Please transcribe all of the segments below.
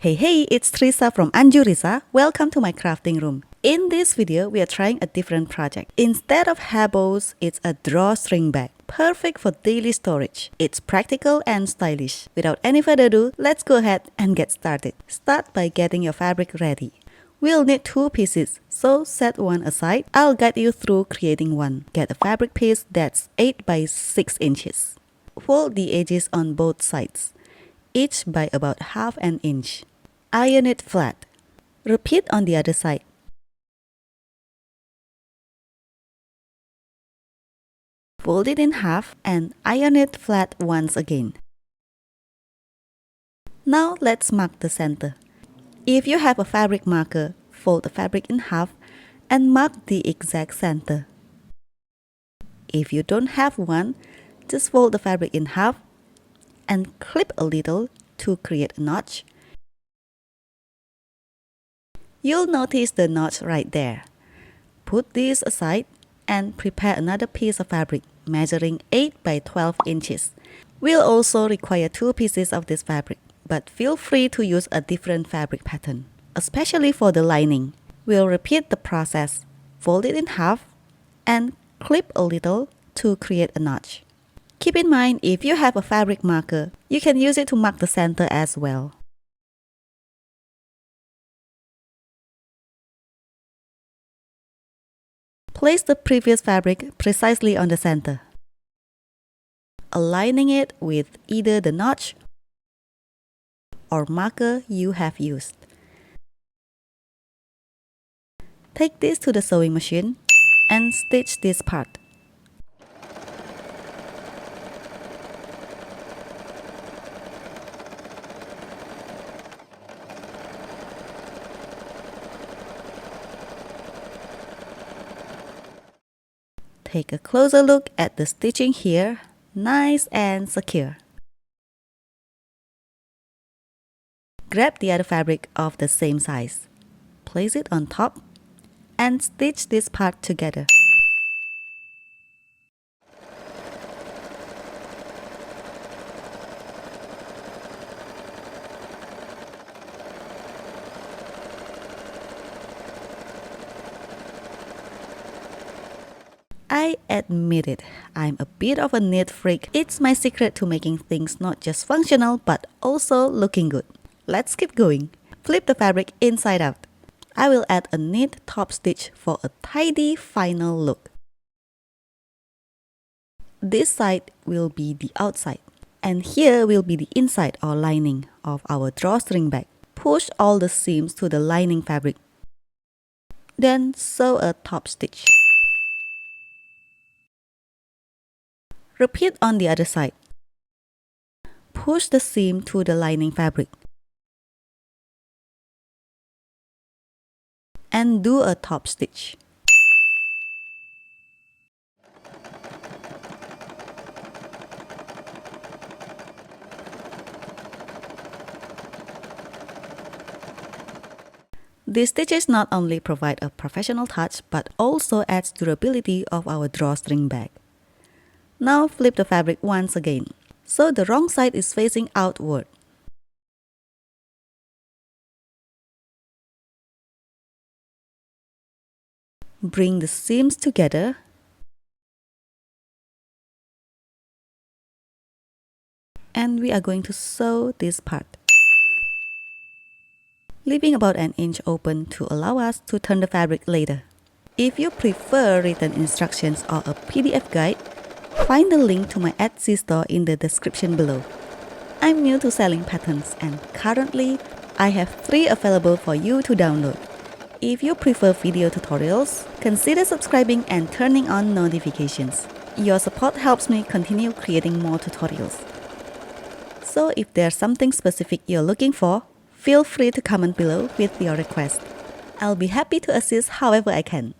Hey, it's Trisa from Anjurisa. Welcome to my crafting room. In this video, we are trying a different project. Instead of hair bows, it's a drawstring bag. Perfect for daily storage. It's practical and stylish. Without any further ado, let's go ahead and get started. Start by getting your fabric ready. We'll need 2 pieces, so set one aside. I'll guide you through creating one. Get a fabric piece that's 8 by 6 inches. Fold the edges on both sides, each by about half an inch. Iron it flat. Repeat on the other side. Fold it in half and iron it flat once again. Now let's mark the center. If you have a fabric marker, fold the fabric in half and mark the exact center. If you don't have one, just fold the fabric in half and clip a little to create a notch. You'll notice the notch right there. Put this aside and prepare another piece of fabric measuring 8 by 12 inches. We'll also require 2 pieces of this fabric, but feel free to use a different fabric pattern, especially for the lining. We'll repeat the process. Fold it in half and clip a little to create a notch. Keep in mind, if you have a fabric marker, you can use it to mark the center as well. Place the previous fabric precisely on the center, aligning it with either the notch or marker you have used. Take this to the sewing machine and stitch this part. Take a closer look at the stitching here, nice and secure. Grab the other fabric of the same size. Place it on top and stitch this part together. I admit it, I'm a bit of a neat freak. It's my secret to making things not just functional but also looking good. Let's keep going. Flip the fabric inside out. I will add a neat top stitch for a tidy final look. This side will be the outside, and here will be the inside or lining of our drawstring bag. Push all the seams to the lining fabric. Then sew a top stitch. Repeat on the other side. Push the seam to the lining fabric. And do a top stitch. These stitches not only provide a professional touch but also adds durability of our drawstring bag. Now flip the fabric once again, so the wrong side is facing outward. Bring the seams together and we are going to sew this part, leaving about an inch open to allow us to turn the fabric later. If you prefer written instructions or a PDF guide, find the link to my Etsy store in the description below. I'm new to selling patterns and currently I have 3 available for you to download. If you prefer video tutorials, consider subscribing and turning on notifications. Your support helps me continue creating more tutorials. So if there's something specific you're looking for, feel free to comment below with your request. I'll be happy to assist however I can.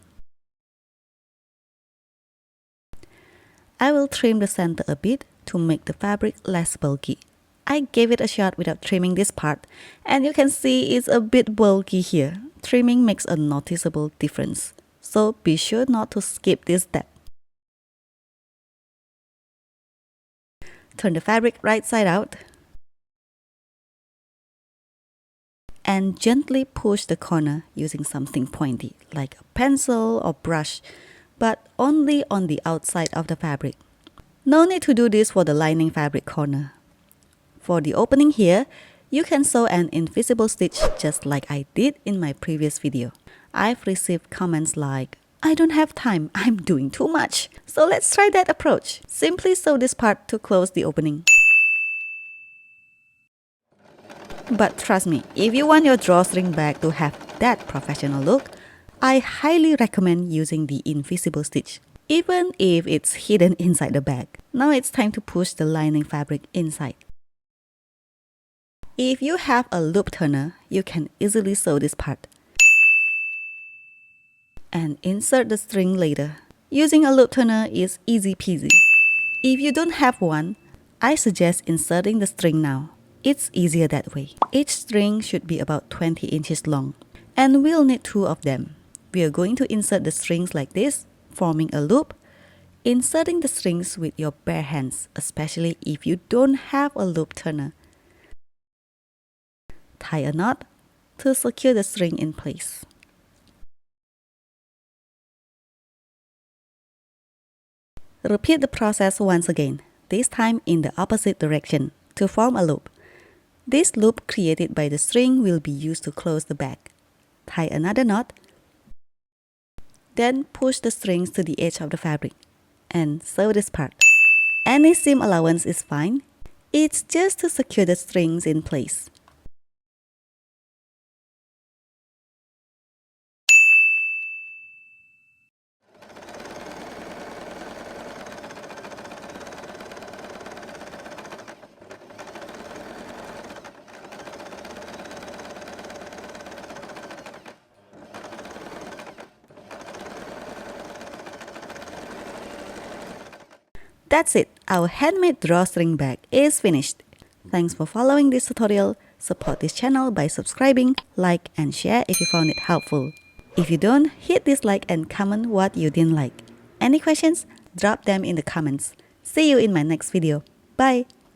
I will trim the center a bit to make the fabric less bulky. I gave it a shot without trimming this part, and you can see it's a bit bulky here. Trimming makes a noticeable difference, so be sure not to skip this step. Turn the fabric right side out. and gently push the corner using something pointy like a pencil or brush, but only on the outside of the fabric. No need to do this for the lining fabric corner. For the opening here, you can sew an invisible stitch just like I did in my previous video. I've received comments like, "I don't have time, I'm doing too much." So let's try that approach. Simply sew this part to close the opening. But trust me, if you want your drawstring bag to have that professional look, I highly recommend using the invisible stitch, even if it's hidden inside the bag. Now it's time to push the lining fabric inside. If you have a loop turner, you can easily sew this part and insert the string later. Using a loop turner is easy peasy. If you don't have one, I suggest inserting the string now. It's easier that way. Each string should be about 20 inches long, and we'll need 2 of them. We are going to insert the strings like this, forming a loop, inserting the strings with your bare hands, especially if you don't have a loop turner. Tie a knot to secure the string in place. Repeat the process once again, this time in the opposite direction, to form a loop. This loop created by the string will be used to close the bag. Tie another knot, then push the strings to the edge of the fabric, and sew this part. Any seam allowance is fine, it's just to secure the strings in place. That's it, our handmade drawstring bag is finished. Thanks for following this tutorial. Support this channel by subscribing, like, and share if you found it helpful. If you don't, hit dislike and comment what you didn't like. Any questions? Drop them in the comments. See you in my next video. Bye!